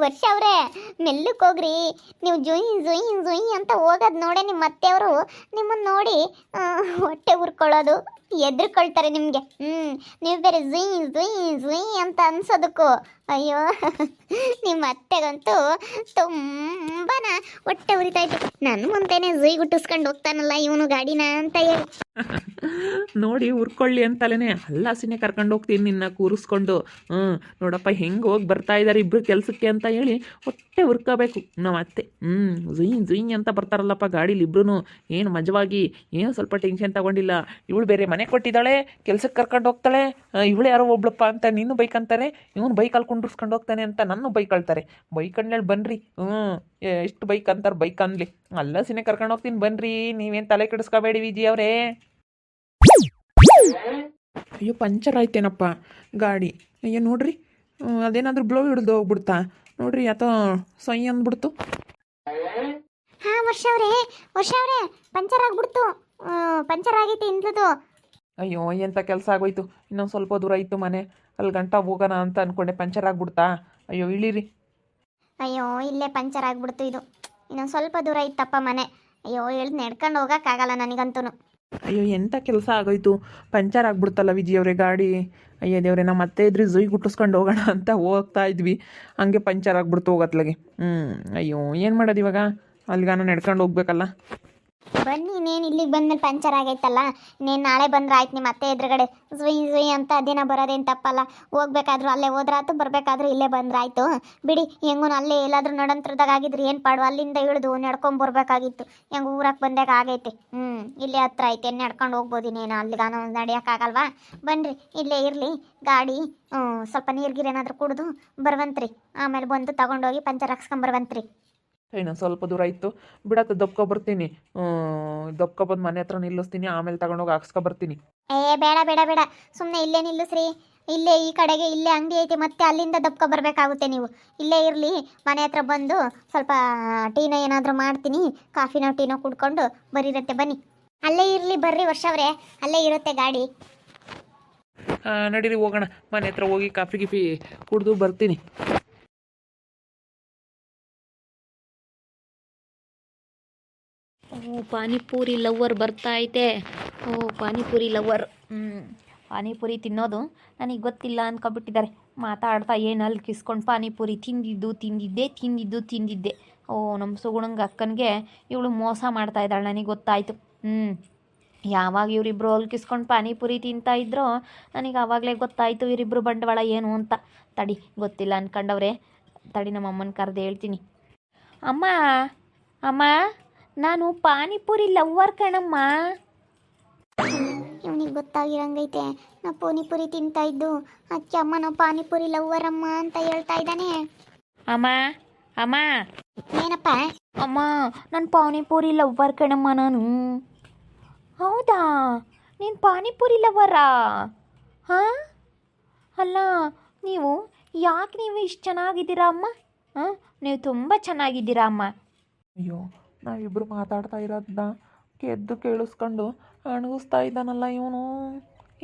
ವರ್ಷ ಅವ್ರೆ ಮೆಲ್ಲಕ್ಕೆ ಹೋಗ್ರಿ. ನೀವು ಜುಯ್ ಜುಯ್ ಜುಯ್ ಅಂತ ಹೋಗೋದು ನೋಡೇ ನಿಮ್ಮ ಅತ್ತೆಯವರು ನಿಮ್ಮನ್ನು ನೋಡಿ ಹೊಟ್ಟೆ ಉರ್ಕೊಳ್ಳೋದು ಎದ್ರುಕೊಳ್ತಾರೆ ನಿಮಗೆ. ನೀವು ಬೇರೆ ಜುಯ್ ಜುಯ್ ಜುಯ್ ಅಂತ ಅನ್ಸೋದಕ್ಕೂ ಅಯ್ಯೋ ನಿಮ್ಮ ಅತ್ತೆಗಂತೂ ತುಂಬಾನ ಹೊಟ್ಟೆ ಉರಿತಾಯ್ತು. ನನ್ನ ಮುಂದೆನೆ ಜುಯ್ ಗುಟ್ಟಿಸ್ಕೊಂಡು ಹೋಗ್ತಾನಲ್ಲ ಇವನು ಗಾಡಿನ ಅಂತ ಹೇಳಿ ನೋಡಿ ಉರ್ಕೊಳ್ಳಿ ಅಂತಲೇ ಹಲ್ಲಾಸಿನೇ ಕರ್ಕೊಂಡು ಹೋಗ್ತೀನಿ ನಿನ್ನ ಕೂರಿಸ್ಕೊಂಡು. ನೋಡಪ್ಪ ಹೆಂಗೆ ಹೋಗಿ ಬರ್ತಾ ಇದ್ದಾರೆ ಇಬ್ಬರು ಕೆಲಸಕ್ಕೆ ಅಂತ ಹೇಳಿ ಹೊಟ್ಟೆ ಉರ್ಕೋಬೇಕು ನಮ್ಮ ಅತ್ತೆ. ಜುಯ್ ಜುಯ್ ಅಂತ ಬರ್ತಾರಲ್ಲಪ್ಪ ಗಾಡೀಲಿ ಇಬ್ರು. ಏನು ಮಜವಾಗಿ, ಏನು ಸ್ವಲ್ಪ ಟೆನ್ಷನ್ ತಗೊಂಡಿಲ್ಲ. ಇವಳು ಬೇರೆ ಮನೆ ಕೊಟ್ಟಿದ್ದಾಳೆ, ಕೆಲ್ಸಕ್ಕೆ ಕರ್ಕೊಂಡು ಹೋಗ್ತಾಳೆ. ಇವಳು ಯಾರೋ ಒಬ್ಳಪ್ಪ ಅಂತ ನೀನು ಬೈಕ್ ಅಂತಾರೆ, ಇವನು ಬೈಕಲ್ಲಿ ಕುಂಡ್ರಿಸ್ಕೊಂಡು ಹೋಗ್ತಾನೆ ಅಂತ ನನ್ನ ಬೈಕ್ ಅಳ್ತಾರೆ. ಬೈಕ್ ಅಂದೇಳಿ ಬನ್ನಿರಿ. ಎಷ್ಟು ಬೈಕ್ ಅಂತಾರೆ, ಬೈಕ್ ಅನ್ಲಿ ಅಲ್ಲ ಸಿನೆ ಕರ್ಕೊಂಡು ಹೋಗ್ತೀನಿ ಬನ್ನಿರಿ. ನೀವೇನು ತಲೆ ಕೆಡಿಸ್ಕೋಬೇಡಿ ವಿಜಿ ಅವರೇ. ಅಯ್ಯೋ ಪಂಚರ್ ಆಯ್ತೇನಪ್ಪ ಗಾಡಿ. ಅಯ್ಯೋ ನೋಡ್ರಿ, ಅದೇನಾದ್ರೂ ಬ್ಲೋ ಹಿಡಿದು ಹೋಗ್ಬಿಡ್ತಾ ನೋಡ್ರಿ, ಯಾತೋ ಸೈ ಅಂದ್ಬಿಡ್ತು. ಹಾಂ ವರ್ಷ ಅವರೇ ಪಂಚರ್ ಆಗ್ಬಿಡ್ತು. ಪಂಚರ್ ಆಗೈತೆ ಇಂಥದ್ದು. ಅಯ್ಯೋ ಎಂಥ ಕೆಲಸ ಆಗೋಯ್ತು. ಇನ್ನೊಂದು ಸ್ವಲ್ಪ ದೂರ ಇತ್ತು ಮನೆ, ಅಲ್ಲಿ ಗಂಟ ಹೋಗೋಣ ಅಂತ ಅಂದ್ಕೊಂಡೆ, ಪಂಚರ್ ಆಗ್ಬಿಡ್ತಾ. ಅಯ್ಯೋ ಇಳೀರಿ. ಅಯ್ಯೋ ಇಲ್ಲೇ ಪಂಚರ್ ಆಗ್ಬಿಡ್ತು. ಇದು ಇನ್ನೊಂದು ಸ್ವಲ್ಪ ದೂರ ಇತ್ತಪ್ಪ ಮನೆ. ಅಯ್ಯೋ ಹೇಳ್ದು ನಡ್ಕೊಂಡು ಹೋಗೋಕ್ಕಾಗಲ್ಲ ನನಗಂತೂ. ಅಯ್ಯೋ ಎಂಥ ಕೆಲಸ ಆಗೋಯ್ತು, ಪಂಚರ್ ಆಗ್ಬಿಡ್ತಲ್ಲ ವಿಜಯವ್ರೆ ಗಾಡಿ. ಅಯ್ಯೋ ದೇವ್ರೆ, ನಮ್ಮ ಅತ್ತೆ ಇದ್ರೆ ಜುಯ್ ಗುಟ್ಟಿಸ್ಕೊಂಡು ಹೋಗೋಣ ಅಂತ ಹೋಗ್ತಾ ಇದ್ವಿ, ಹಂಗೆ ಪಂಚರ್ ಆಗ್ಬಿಡ್ತು ಹೋಗತ್ಲಾಗೆ. ಅಯ್ಯೋ ಏನು ಮಾಡೋದು ಇವಾಗ, ಅಲ್ಲಿಗಾನ ನಡ್ಕೊಂಡು ಹೋಗ್ಬೇಕಲ್ಲ. ಬನ್ನಿ, ಇನ್ನೇನು ಇಲ್ಲಿಗೆ ಬಂದ್ಮೇಲೆ ಪಂಚರ್ ಆಗೈತಲ್ಲ, ಇನ್ನೇನು ನಾಳೆ ಬಂದ್ರೆ ಆಯ್ತು. ನಿಮ್ಮ ಅತ್ತೆ ಎದುರುಗಡೆ ಜುಯ್ ಜುಯ್ ಅಂತ ಅದೇನ ಬರೋದೇನು ತಪ್ಪಲ್ಲ. ಹೋಗ್ಬೇಕಾದ್ರೂ ಅಲ್ಲೇ ಹೋದ್ರಾಯ್ತು, ಬರಬೇಕಾದ್ರೂ ಇಲ್ಲೇ ಬಂದ್ರಾಯ್ತು ಬಿಡಿ. ಹೆಂಗೂ ಅಲ್ಲೇ ಎಲ್ಲಾದ್ರೂ ನಡಂತ್ರದಾಗ ಆಗಿದ್ರಿ ಏನು ಪಾಡು, ಅಲ್ಲಿಂದ ಇಳಿದು ನಡ್ಕೊಂಬರ್ಬೇಕಾಗಿತ್ತು. ಹೆಂಗೆ ಊರಕ್ಕೆ ಬಂದಾಗ ಆಗೈತೆ. ಇಲ್ಲೇ ಹತ್ರ ಐತೆ, ನಡ್ಕೊಂಡು ಹೋಗ್ಬೋದು. ಇನ್ನೇನು ಅಲ್ಲಿಗಾನು ನಡೆಯೋಕ್ಕಾಗಲ್ವಾ. ಬನ್ನಿರಿ, ಇಲ್ಲೇ ಇರಲಿ ಗಾಡಿ. ಸ್ವಲ್ಪ ನೀರ್ಗಿರು ಏನಾದರೂ ಕುಡಿದು ಬರುವಂತ್ರಿ, ಆಮೇಲೆ ಬಂದು ತಗೊಂಡೋಗಿ ಪಂಚರ್ ಹಾಕ್ಸ್ಕೊಂಬರ್ವಂತ್ರಿ. ಇನ್ನೊಂದು ಸ್ವಲ್ಪ ದೂರ ಇತ್ತು ಬಿಡತ್ತೆ, ದಬ್ಕೊಬರ್ತೀನಿ. ದಬ್ಕೊಬಂದು ಮನೆ ಹತ್ರ ನಿಲ್ಲಿಸ್ತೀನಿ, ಆಮೇಲೆ ತಗೊಂಡೋಗಿ ಹಾಕ್ಸ್ಕೊಬರ್ತೀನಿ. ಬೇಡ ಬೇಡ ಬೇಡ, ಸುಮ್ಮನೆ ಇಲ್ಲೇ ನಿಲ್ಲಿಸ್ರಿ. ಇಲ್ಲೇ ಈ ಕಡೆಗೆ ಇಲ್ಲೇ ಅಂಗಡಿ ಐತೆ, ಮತ್ತೆ ಅಲ್ಲಿಂದ ದಬ್ಕೊ ಬರಬೇಕಾಗುತ್ತೆ. ನೀವು ಇಲ್ಲೇ ಇರಲಿ, ಮನೆ ಹತ್ರ ಬಂದು ಸ್ವಲ್ಪ ಟೀನೋ ಏನಾದರೂ ಮಾಡ್ತೀನಿ, ಕಾಫಿನೋ ಟೀನೋ ಕುಡ್ಕೊಂಡು ಬರೀರತ್ತೆ. ಬನ್ನಿ, ಅಲ್ಲೇ ಇರಲಿ, ಬರ್ರಿ ವರ್ಷ ಅವರೇ, ಅಲ್ಲೇ ಇರುತ್ತೆ ಗಾಡಿ. ನಡೀರಿ ಹೋಗೋಣ, ಮನೆ ಹತ್ರ ಹೋಗಿ ಕಾಫಿ ಗಿಫಿ ಕುಡಿದು ಬರ್ತೀನಿ. ಪಾನಿಪೂರಿ ಲವ್ವರ್ ಬರ್ತಾ ಐತೆ. ಪಾನಿಪೂರಿ ಲವ್ವರ್. ಪಾನಿಪುರಿ ತಿನ್ನೋದು ನನಗೆ ಗೊತ್ತಿಲ್ಲ ಅಂದ್ಕೊಬಿಟ್ಟಿದ್ದಾರೆ. ಮಾತಾಡ್ತಾ ಏನು ಅಲ್ಲಿ ಕಿಸ್ಕೊಂಡು ಪಾನಿಪುರಿ ತಿಂದಿದ್ದೆ. ನಮ್ಮ ಸುಗುಣಂಗೆ ಅಕ್ಕನಿಗೆ ಇವಳು ಮೋಸ ಮಾಡ್ತಾ ಇದ್ದಾಳೆ, ನನಗೆ ಗೊತ್ತಾಯಿತು. ಯಾವಾಗ ಇವರಿಬ್ಬರು ಅಲ್ಲಿ ಕಿಸ್ಕೊಂಡು ಪಾನಿಪುರಿ ತಿಂತಾಯಿದ್ರೋ ನನಗೆ ಆವಾಗಲೇ ಗೊತ್ತಾಯಿತು ಇವರಿಬ್ಬರು ಬಂಡವಾಳ ಏನು ಅಂತ. ತಡಿ, ಗೊತ್ತಿಲ್ಲ ಅಂದ್ಕೊಂಡವ್ರೆ, ತಡಿ ನಮ್ಮ ಅಮ್ಮನ ಕರೆದು ಹೇಳ್ತೀನಿ. ಅಮ್ಮ, ನಾನು ಪಾನಿಪುರಿ ಲವ್ವರ್ ಕಣಮ್ಮ. ಇವನಿಗೆ ಗೊತ್ತಾಗಿರಂಗೈತೆ ನಾ ಪಾನಿಪುರಿ ತಿಂತಾ ಇದ್ದು, ಅದಕ್ಕೆ ಅಮ್ಮ ನಾವು ಪಾನಿಪುರಿ ಲವ್ವರ್ ಅಮ್ಮ ಅಂತ ಹೇಳ್ತಾ ಇದ್ದಾನೆ. ಅಮ್ಮ ಏನಪ್ಪ? ಅಮ್ಮ, ನಾನು ಪಾನಿಪುರಿ ಲವ್ವರ್ ಕಣಮ್ಮ ನಾನು. ಹೌದಾ, ನೀನು ಪಾನಿಪುರಿ ಲವ್ವರಾ? ಹಾಂ, ಅಲ್ಲ ಯಾಕೆ ನೀವು ಇಷ್ಟು ಚೆನ್ನಾಗಿದ್ದೀರಾ ಅಮ್ಮ? ನೀವು ತುಂಬ ಚೆನ್ನಾಗಿದ್ದೀರಾ ಅಮ್ಮ. ಅಯ್ಯೋ, ನಾವಿಬ್ಬರು ಮಾತಾಡ್ತಾ ಇರೋದನ್ನ ಎದ್ದು ಕೇಳಿಸ್ಕೊಂಡು ಅಣಗಿಸ್ತಾ ಇದ್ದಾನಲ್ಲ ಇವನು.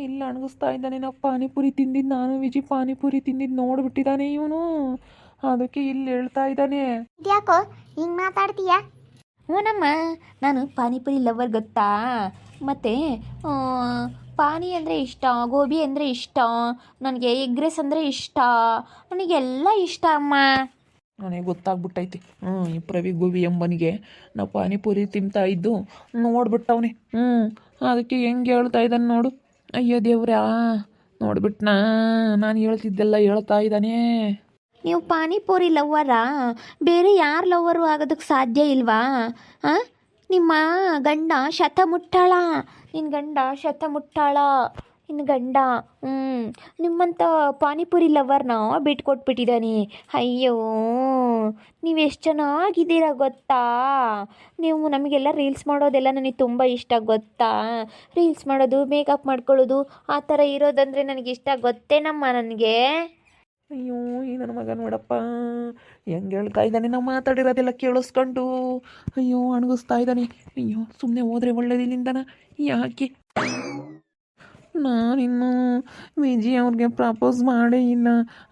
ಇಲ್ಲಿ ಅಣಗಿಸ್ತಾ ಇದ್ದಾನೆ. ನಾವು ಪಾನಿಪುರಿ ತಿಂದಿದ್ದು, ನಾನು ವಿಜಿ ಪಾನಿಪುರಿ ತಿಂದಿದ್ದು ನೋಡ್ಬಿಟ್ಟಿದ್ದಾನೆ ಇವನು, ಅದಕ್ಕೆ ಇಲ್ಲಿ ಹೇಳ್ತಾ ಇದ್ದಾನೆ. ಇದ್ಯಾಕೋ ಹಿಂಗೆ ಮಾತಾಡ್ತೀಯಾ? ಹ್ಞೂನಮ್ಮ, ನಾನು ಪಾನಿಪುರಿ ಲವ್ವರ್ ಗೊತ್ತಾ. ಮತ್ತು ಪಾನಿ ಅಂದರೆ ಇಷ್ಟ, ಗೋಬಿ ಅಂದರೆ ಇಷ್ಟ, ನನಗೆ ಎಗ್ ರೈಸ್ ಅಂದರೆ ಇಷ್ಟ, ನನಗೆಲ್ಲ ಇಷ್ಟ ಅಮ್ಮ. ನನಗೆ ಗೊತ್ತಾಗ್ಬಿಟ್ಟೈತಿ. ಈ ಪ್ರವಿ ಗೋಬಿ ಎಂಬನಿಗೆ ನಾವು ಪಾನಿಪುರಿ ತಿಂತಾ ಇದ್ದು ನೋಡ್ಬಿಟ್ಟವನೆ. ಅದಕ್ಕೆ ಹೆಂಗೆ ಹೇಳ್ತಾ ಇದ್ದಾನೆ ನೋಡು. ಅಯ್ಯೋ ದೇವ್ರಾ, ನೋಡ್ಬಿಟ್ನಾ, ನಾನು ಹೇಳ್ತಿದ್ದೆಲ್ಲ ಹೇಳ್ತಾ ಇದ್ದಾನೆ. ನೀವು ಪಾನಿಪುರಿ ಲವ್ವರಾ? ಬೇರೆ ಯಾರು ಲವ್ವರು ಆಗೋದಕ್ಕೆ ಸಾಧ್ಯ ಇಲ್ವಾ? ನಿಮ್ಮ ಗಂಡ ಶತಮುಟ್ಟಾಳ, ನಿನ್ನ ಗಂಡ ಶತಮುಟ್ಟಾಳ, ನಿನ್ನ ಗಂಡ ನಿಮ್ಮಂಥ ಪಾನಿಪುರಿ ಲವ್ವರ್ನ ಬಿಟ್ಕೊಟ್ಬಿಟ್ಟಿದ್ದಾನೆ. ಅಯ್ಯೋ, ನೀವು ಎಷ್ಟು ಚೆನ್ನಾಗಿದ್ದೀರಾ ಗೊತ್ತಾ. ನೀವು ನಮಗೆಲ್ಲ ರೀಲ್ಸ್ ಮಾಡೋದೆಲ್ಲ ನನಗೆ ತುಂಬ ಇಷ್ಟ ಗೊತ್ತಾ. ರೀಲ್ಸ್ ಮಾಡೋದು, ಮೇಕಪ್ ಮಾಡ್ಕೊಳ್ಳೋದು, ಆ ಥರ ಇರೋದಂದರೆ ನನಗಿಷ್ಟ ಗೊತ್ತೇನಮ್ಮ ನನಗೆ. ಅಯ್ಯೋ, ಈ ನನ್ನ ಮಗ ನೋಡಪ್ಪ ಹೆಂಗೆ ಹೇಳ್ತಾ ಇದ್ದಾನೆ, ನಾವು ಮಾತಾಡಿರೋದೆಲ್ಲ ಕೇಳಿಸ್ಕೊಂಡು. ಅಯ್ಯೋ, ಅಣಗಿಸ್ತಾ ಇದ್ದಾನೆ. ಅಯ್ಯೋ, ಸುಮ್ಮನೆ ಹೋದರೆ ಒಳ್ಳೇದಿಲ್ಲಿಂದನ ಯಾಕೆ ನಾನಿನ್ನು ವಿಜಿ ಅವ್ರಿಗೆ ಪ್ರಪೋಸ್ ಮಾಡೇ ಇಲ್ಲ.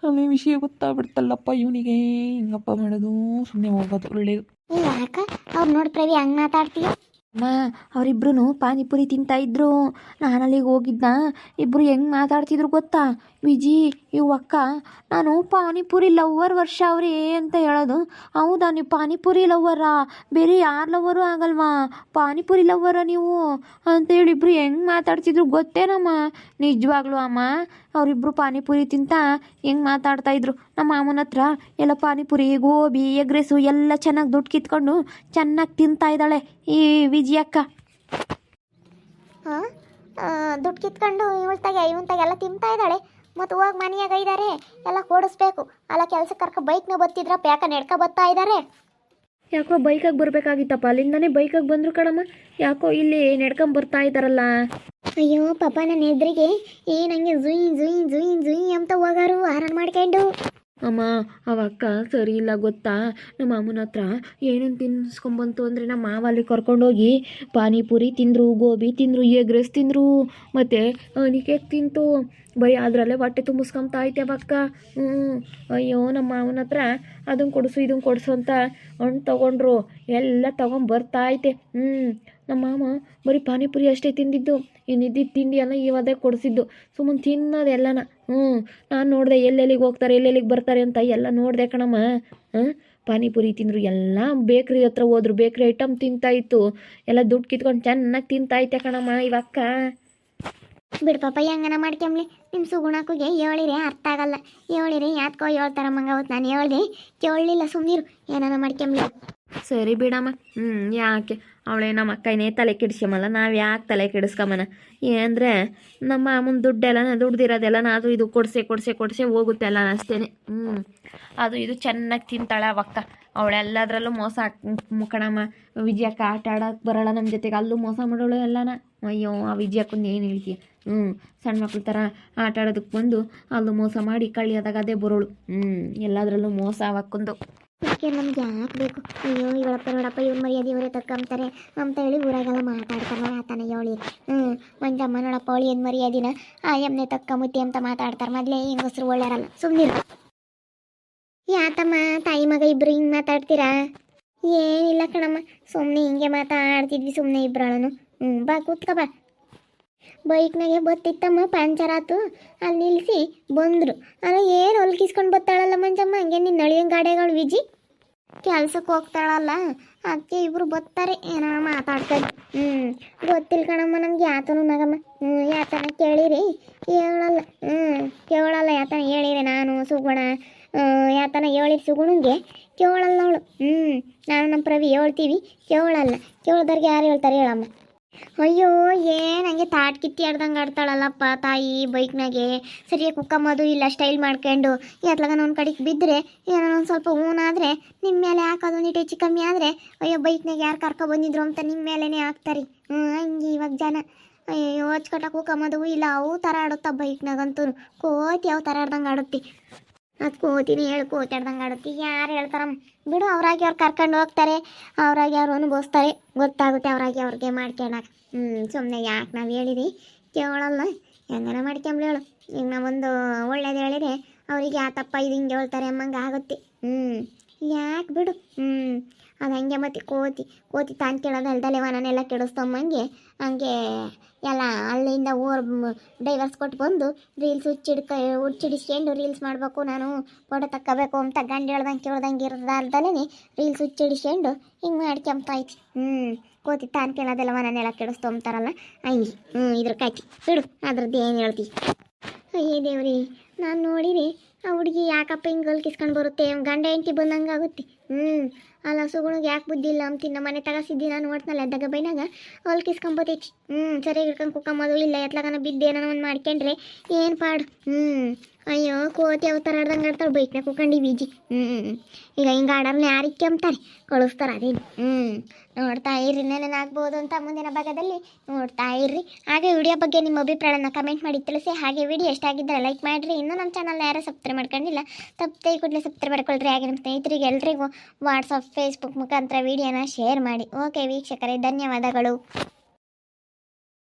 ಅಲ್ಲಿ ವಿಷಯ ಗೊತ್ತಾಗ್ಬಿಡ್ತಲ್ಲಪ್ಪ ಇವನಿಗೆ, ಹಿಂಗಪ್ಪ ಮಾಡೋದು, ಸುಮ್ಮನೆ ಹೋಗೋದು ಒಳ್ಳೇದು. ಯಾಕ ಅವ್ರು ನೋಡಿ ಪ್ರವಿ ಹಂಗೆ ಮಾತಾಡ್ತೀಯ? ಅಮ್ಮ ಅವರಿಬ್ರು ಪಾನಿಪುರಿ ತಿಂತಾಯಿದ್ರು. ನಾನು ಅಲ್ಲಿಗೆ ಹೋಗಿದ್ದ. ಇಬ್ಬರು ಹೆಂಗೆ ಮಾತಾಡ್ತಿದ್ರು ಗೊತ್ತಾ? ವಿಜಿ ಇವು ಅಕ್ಕ, ನಾನು ಪಾನಿಪುರಿ ಲವ್ವರ್ ವರ್ಷ ಅವ್ರಿ ಅಂತ ಹೇಳೋದು. ಹೌದಾ, ನೀವು ಪಾನಿಪುರಿ ಲವ್ವರಾ? ಬೇರೆ ಯಾರ ಲವ್ವರು ಆಗಲ್ವಾ? ಪಾನಿಪುರಿ ಲವ್ವರ ನೀವು ಅಂತೇಳಿ ಇಬ್ಬರು ಹೆಂಗೆ ಮಾತಾಡ್ತಿದ್ರು ಗೊತ್ತೇನಮ್ಮ? ನಿಜವಾಗ್ಲೂ ಅಮ್ಮ, ಅವರಿಬ್ಬರು ಪಾನಿಪುರಿ ತಿಂತ ಹೆಂಗೆ ಮಾತಾಡ್ತಾಯಿದ್ರು. ನಮ್ಮ ಮಾಮನ ಹತ್ರ ಎಲ್ಲ ಪಾನಿಪುರಿ, ಗೋಬಿ, ಎಗ್ ರೈಸು ಎಲ್ಲ ಚೆನ್ನಾಗಿ ದುಡ್ಡು ಕಿತ್ಕೊಂಡು ಚೆನ್ನಾಗಿ ತಿಂತಾ ಇದ್ದಾಳೆ ಈ ವಿಜಯಕ್ಕ. ಹಾಂ, ದುಡ್ಡು ಕಿತ್ಕೊಂಡು ಇವನ್ತಾಗೆ ಎಲ್ಲ ತಿಂತಾ ಇದ್ದಾಳೆ. ಮತ್ತು ಹೋಗಿ ಮನೆಯಾಗ ಇದ್ದಾರೆ, ಎಲ್ಲ ಕೊಡಿಸ್ಬೇಕು. ಅಲ್ಲ ಕೆಲ್ಸಕ್ಕೆ ಕರ್ಕೊ ಬೈಕ್ನ ಬತ್ತಿದ್ರ ಪ್ಯಾಕ ನೆಡ್ಕೊ ಬರ್ತಾ ಇದ್ದಾರೆ. ಯಾಕೋ ಬೈಕಾಗಿ ಬರಬೇಕಾಗಿತ್ತಪ್ಪ, ಅಲ್ಲಿಂದನೇ ಬೈಕಾಗಿ ಬಂದರು ಕಣಮ್ಮ. ಯಾಕೋ ಇಲ್ಲಿ ನಡ್ಕೊಂಡ್ ಬರ್ತಾ ಇದ್ದಾರಲ್ಲ. ಅಯ್ಯೋ ಪಾಪ, ನನ್ನ ಎದುರಿಗೆ ನಂಗೆ ಜುಯ್ ಜುಯ್ ಜುಯ್ ಜುಯ್ ಅಂತ ಹೋಗಾರು ಆರನ್ ಮಾಡ್ಕೊಂಡು. ಅಮ್ಮ ಅವಕ್ಕ ಸರಿ ಇಲ್ಲ ಗೊತ್ತಾ? ನಮ್ಮ ಅಮ್ಮನ ಹತ್ರ ಏನೇನು ತಿನ್ನಿಸ್ಕೊಂಬಂತು ಅಂದರೆ ನಮ್ಮ ಮಾವ ಅಲ್ಲಿ ಕರ್ಕೊಂಡೋಗಿ ಪಾನಿಪುರಿ ತಿಂದರು, ಗೋಬಿ ತಿಂದರು, ಎಗ್ ರೈಸ್ ತಿಂದರು, ಮತ್ತು ಕೇಕ್ ತಿಂತು. ಬರೀ ಅದರಲ್ಲೇ ಹೊಟ್ಟೆ ತುಂಬಿಸ್ಕೊಂತ ಐತೆ ಅವಕ್ಕ. ಅಯ್ಯೋ, ನಮ್ಮ ಮಾವನ ಹತ್ರ ಅದನ್ನು ಕೊಡಿಸು ಇದನ್ನು ಕೊಡಿಸು ಅಂತ ಹಣ್ಣು ತೊಗೊಂಡ್ರು, ಎಲ್ಲ ತೊಗೊಂಬರ್ತಾ ಐತೆ. ನಮ್ಮ ಮಾಮ ಬರೀ ಪಾನಿಪುರಿ ಅಷ್ಟೇ ತಿಂದಿದ್ದು, ಇನ್ನಿದ್ದಿದ್ದು ತಿಂಡಿ ಎಲ್ಲ ಇವದೇ ಕೊಡಿಸಿದ್ದು. ಸುಮ್ಮನೆ ತಿನ್ನೋದು ಎಲ್ಲನ. ನಾನು ನೋಡಿದೆ ಎಲ್ಲೆಲ್ಲಿಗೆ ಹೋಗ್ತಾರೆ, ಎಲ್ಲೆಲ್ಲಿಗೆ ಬರ್ತಾರೆ ಅಂತ ಎಲ್ಲ ನೋಡಿದೆ ಕಣಮ್ಮ. ಪಾನಿಪುರಿ ತಿಂದರು, ಎಲ್ಲ ಬೇಕ್ರಿ ಹತ್ರ ಹೋದ್ರು, ಬೇಕ್ರಿ ಐಟಮ್ ತಿಂತಾಯಿತ್ತು, ಎಲ್ಲ ದುಡ್ಡು ಕಿತ್ಕೊಂಡು ಚೆನ್ನಾಗಿ ತಿಂತಾಯಿತ್ತೆ ಕಣಮ್ಮ ಇವಕ್ಕ. ಬಿಡು ಪಾಪ, ಹೆಂಗನ ಮಾಡ್ಕೊಂಬ್ಲಿ. ನಿಮ್ಮ ಸುಗುಣಕ್ಕೂಗೆ ಹೇಳಿರಿ ಅರ್ಥ ಆಗಲ್ಲ. ಹೇಳಿರಿ ಯಾತ್ಕೋ ಹೇಳ್ತಾರಮ್ಮಂಗ. ಅವತ್ತು ನಾನು ಹೇಳ್ದೆ ಕೇಳಲಿಲ್ಲ, ಸುಮ್ಮನಿರು, ಏನಾನ ಮಾಡ್ಕೊಂಬ್ಲಿ. ಸರಿ ಬಿಡಮ್ಮ. ಯಾಕೆ ಅವಳೇ ನಮ್ಮ ಅಕ್ಕನೇ ತಲೆ ಕೆಡಿಸ್ಕೊಂಬಲ್ಲ, ನಾವು ಯಾಕೆ ತಲೆ ಕೆಡಿಸ್ಕೊಂಬನ? ಅಂದರೆ ನಮ್ಮ ಮಾಮನ ದುಡ್ದಿರೋದೆಲ್ಲ ಅದು ಇದು ಕೊಡಿಸೆ ಹೋಗುತ್ತೆ ಅಲ್ಲ ಅಷ್ಟೇ. ಅದು ಇದು ಚೆನ್ನಾಗಿ ತಿಂತಾಳೆ ಅವಕ್ಕ. ಅವಳೆಲ್ಲದರಲ್ಲೂ ಮೋಸ ಕಣಮ್ಮ. ವಿಜಯಕ್ಕ ಆಟ ಆಡೋಕೆ ಬರೋಲ್ಲ ನಮ್ಮ ಜೊತೆಗೆ, ಅಲ್ಲೂ ಮೋಸ ಮಾಡೋಳು ಎಲ್ಲನ. ಅಯ್ಯೋ, ಆ ವಿಜಯಕ್ಕಂದು ಏನು ಹೇಳ್ತೀಯ? ಸಣ್ಣ ಮಕ್ಳ ಥರ ಆಟ ಆಡೋದಕ್ಕೆ ಬಂದು ಅಲ್ಲೂ ಮೋಸ ಮಾಡಿ ಕಳಿಯೋದಾಗ ಅದೇ ಬರೋಳು. ಎಲ್ಲದರಲ್ಲೂ ಮೋಸ ಅವಕ್ಕೊಂದು. ಅದಕ್ಕೆ ನಮ್ಗೆ ಯಾಕೆ ಬೇಕು? ಅಯ್ಯೋ, ಇವಳಪ್ಪ ನೋಡಪ್ಪ, ಇವ್ರ ಮರ್ಯಾದೆ ಇವರೇ ತಕ್ಕಂತಾರೆ ಅಂತ ಹೇಳಿ ಊರಾಗೆಲ್ಲ ಮಾತಾಡ್ತಾರೆ. ಆತನ ಹೇಳಿ ಮಂಜಮ್ಮ ನೋಡಪ್ಪ, ಅವಳು ಏನು ಮರ್ಯಾದಿನ ಆ ಎಮ್ಮನೆ ತಕ್ಕಂಬುತ್ತಿ ಅಂತ ಮಾತಾಡ್ತಾರೆ. ಮೊದಲೇ ಹೆಂಗಸ್ರು ಒಳ್ಳೆಯರಲ್ಲ, ಸುಮ್ಮನಿರು. ಯಾತಮ್ಮ ತಾಯಿ ಮಗ ಇಬ್ರು ಹಿಂಗೆ ಮಾತಾಡ್ತೀರಾ? ಏನಿಲ್ಲ ಕಣಮ್ಮ, ಸುಮ್ಮನೆ ಹಿಂಗೆ ಮಾತಾಡ್ತಿದ್ವಿ ಸುಮ್ಮನೆ ಇಬ್ರಾಳನು. ಬಾ ಕೂತ್ಕ ಬಾ. ಬೈಕ್ನಾಗೆ ಬತ್ತಿತ್ತಮ್ಮ, ಪಂಚರ್ ಆತು, ಅಲ್ಲಿ ನಿಲ್ಲಿಸಿ ಬಂದರು. ಅಲ್ಲ ಏನು ಹೊಲ್ಕಿಸ್ಕೊಂಡು ಬತ್ತಾಳಲ್ಲ ಮಂಜಮ್ಮ, ಹಂಗೆ ನಿನ್ನ ನಳಿಯನ್ ಗಾಡಿಗಳು ವಿಜಿ ಕೆಲ್ಸಕ್ಕೆ ಹೋಗ್ತಾಳಲ್ಲ, ಅದಕ್ಕೆ ಇಬ್ರು ಬತ್ತಾರೆ, ಏನೋ ಮಾತಾಡ್ತಾರೆ. ಗೊತ್ತಿಲ್ಲ ಕಣಮ್ಮ ನಮ್ಗೆ ಯಾತನು ಮಗಮ್ಮ. ಯಾತನ ಕೇಳಿರಿ ಕೇಳಲ್ಲ. ಕೇಳಲ್ಲ ಯಾತನ ಹೇಳಿರಿ. ನಾನು ಸುಗುಣ ಯಾತನ ಹೇಳಿರಿ ಸುಗುಣಂಗೆ ಕೇಳಲ್ಲ ಅವಳು. ನಾನು ನಮ್ಮ ಪ್ರವಿ ಹೇಳ್ತೀವಿ, ಕೇಳಲ್ಲ. ಕೇಳ್ದವ್ರಿಗೆ ಯಾರು ಹೇಳ್ತಾರೆ ಹೇಳಮ್ಮ? ಅಯ್ಯೋ, ಏನು ಹಂಗೆ ತಾಟ್ ಕಿತ್ತಿ ಆಡ್ದಂಗೆ ಆಡ್ತಾಳಲ್ಲಪ್ಪ ತಾಯಿ ಬೈಕ್ನಾಗೆ. ಸರಿಯಾಗಿ ಕುಕ್ಕಮ್ಮದು ಇಲ್ಲ, ಸ್ಟೈಲ್ ಮಾಡ್ಕೊಂಡು ಎತ್ಲಾಗ ಒಂದು ಕಡೆಗೆ ಬಿದ್ದರೆ ಏನೋ ಒಂದು ಸ್ವಲ್ಪ ಊನಾದರೆ ನಿಮ್ಮ ಮೇಲೆ ಹಾಕೋದು ನೀಟು ಹೆಚ್ಚು ಕಮ್ಮಿ ಆದರೆ, ಅಯ್ಯೋ ಬೈಕ್ನಾಗೆ ಯಾರು ಕರ್ಕೊಬಂದಿದ್ರು ಅಂತ ನಿಮ್ಮ ಮೇಲೇ ಹಾಕ್ತಾರೆ. ಹಂಗೆ ಇವಾಗ ಜನ. ಅಯ್ಯೋ, ಹಚ್ಕಟ್ಟ ಕುಕ್ಕಮ್ಮದು ಇಲ್ಲ, ಅವು ಥರ ಆಡುತ್ತಾ ಬೈಕ್ನಾಗಂತೂ. ಕೋತಿ ಯಾವ ಥರ ಆಡ್ದಂಗೆ ಆಡುತ್ತಿ. ಅದು ಕೋತಿನಿ ಹೇಳಿ ಕೋತಾಡ್ದಂಗೆ ಆಡುತ್ತಿ. ಯಾರು ಹೇಳ್ತಾರಮ್ಮ ಬಿಡು, ಅವ್ರಾಗಿ ಅವ್ರು ಕರ್ಕೊಂಡು ಹೋಗ್ತಾರೆ, ಅವ್ರಾಗಿ ಅವ್ರು ಅನುಭವಿಸ್ತಾರೆ, ಗೊತ್ತಾಗುತ್ತೆ ಅವ್ರಾಗಿ ಅವ್ರಿಗೆ ಮಾಡ್ಕೊಳಕ್ಕೆ. ಸುಮ್ಮನೆ ಯಾಕೆ ನಾವು ಹೇಳಿರಿ ಕೇಳಲ್ಲ, ಹೆಂಗನ ಮಾಡ್ಕೊಂಬ್ಲಿ ಹೇಳು. ಈಗ ನಾವೊಂದು ಒಳ್ಳೇದು ಹೇಳಿರಿ ಅವರಿಗೆ ಆತಪ್ಪ ಇದು ಹಿಂಗೆ ಹೇಳ್ತಾರೆ ಅಮ್ಮಂಗೆ ಆಗುತ್ತೆ. ಯಾಕೆ ಬಿಡು. ಅದು ಹಂಗೆ ಮತ್ತೆ ಕೋತಿ ತಾನು ಕೇಳೋದು ಅಲ್ದಲೆ ಮನೆಯೆಲ್ಲ ಕೆಡಿಸ್ತಮ್ಮಂಗೆ ಹಂಗೆ ಎಲ್ಲ ಅಲ್ಲಿಂದ ಡೈವರ್ಸ್ ಕೊಟ್ಟು ಬಂದು ರೀಲ್ಸ್ ಹುಚ್ಚಿಡಿಸ್ಕೊಂಡು ರೀಲ್ಸ್ ಮಾಡಬೇಕು, ನಾನು ಫೋಟೋ ತಕ್ಕೋಬೇಕು ಅಂತ ಗಂಡ ಹೇಳ್ದಂಗೆ ಕೇಳ್ದಂಗೆ ಇರೋದಲ್ದಲೇ ರೀಲ್ಸ್ ಹುಚ್ಚಿಡಿಸ್ಕೊಂಡು ಹಿಂಗೆ ಮಾಡ್ಕೊಂಬಾಯ್ತು. ಕೋತಿ ತಾನು ಕೇಳೋದೆಲ್ಲ ಮನೆಯೆಲ್ಲ ಕೆಡಿಸ್ತಂತಾರಲ್ಲ ಹಂಗೆ. ಇದ್ರ ಕಾಯ್ತಿ ಬಿಡು, ಅದ್ರದ್ದು ಏನು ಹೇಳ್ತಿ? ಅಯ್ಯೇ ದೇವ್ರಿ, ನಾನು ನೋಡಿರಿ ಆ ಹುಡುಗಿ ಯಾಕಪ್ಪ ಹಿಂಗೆ ಗಲ್ಕಿಸ್ಕೊಂಡು ಬರುತ್ತೆ, ಗಂಡ ಹೆಂಡತಿ ಬಂದಂಗೆ ಆಗುತ್ತೆ. ಅಲ್ಲ ಸುಗುಣಿಗೆ ಯಾಕೆ ಬುದ್ಧಿ ಇಲ್ಲ ಅಂತೀನಿ. ನಮ್ಮ ಮನೆ ತಗಸಿದ್ದಿ ನಾನು ನೋಡ್ತನಲ್ಲ ಎದ್ದಾಗ ಬೈನಾಗ ಹೊಲ್ಕಿಸ್ಕೊಂಬತ್ತೈತಿ. ಸರಿಯಾಗಿ ಹಿಡ್ಕೊಂಡು ಕುಕ್ಕಂಬೋದು ಇಲ್ಲ, ಎತ್ಲಾಗನ ಬಿದ್ದು ಏನೋ ಒಂದು ಮಾಡ್ಕೊಂಡ್ರೆ ಏನು ಪಾಡು. ಅಯ್ಯೋ, ಕೋತಿ ಯಾವ ಥರ ಆಡ್ದಂಗೆ ಆಡ್ತಾಳೆ ಬೈಕ್ನಾಗ ಕುಕ್ಕಂಡು ಬೀಜಿ. ಈಗ ಹಿಂಗೆ ಆಡೋರ್ನ ಯಾರಿಗೆ ಅಂತಾರೆ, ಕಳಿಸ್ತಾರೆ ಅದೇನು. ನೋಡ್ತಾ ಇರ್ರಿ, ನೆನನಾಗ್ಬೋದು ಅಂತ ಮುಂದಿನ ಭಾಗದಲ್ಲಿ ನೋಡ್ತಾ ಇರ್ರಿ. ಹಾಗೆ ವಿಡಿಯೋ ಬಗ್ಗೆ ನಿಮ್ಮ ಅಭಿಪ್ರಾಯನ ಕಮೆಂಟ್ ಮಾಡಿ ತಿಳಿಸಿ. ಹಾಗೆ ವಿಡಿಯೋ ಎಷ್ಟಾಗಿದ್ದರೆ ಲೈಕ್ ಮಾಡಿರಿ. ಇನ್ನೂ ನಮ್ಮ ಚಾನಲ್ನ ಯಾರು ಸಬ್ಸ್ಕ್ರೈಬ್ ಮಾಡ್ಕೊಂಡಿಲ್ಲ, ತಪ್ಪದೆ ಕೂಡಲೇ ಸಬ್ಸ್ಕ್ರೈಬ್ ಮಾಡ್ಕೊಳ್ರಿ. ಹಾಗೆ ನಮ್ಮ ಸ್ನೇಹಿತರಿಗೆ ಎಲ್ರಿಗೂ ವಾಟ್ಸಪ್ ಫೇಸ್ಬುಕ್ ಮುಖಾಂತರ ವಿಡಿಯೋನ ಶೇರ್ ಮಾಡಿ. ಓಕೆ ವೀಕ್ಷಕರೇ, ಧನ್ಯವಾದಗಳು.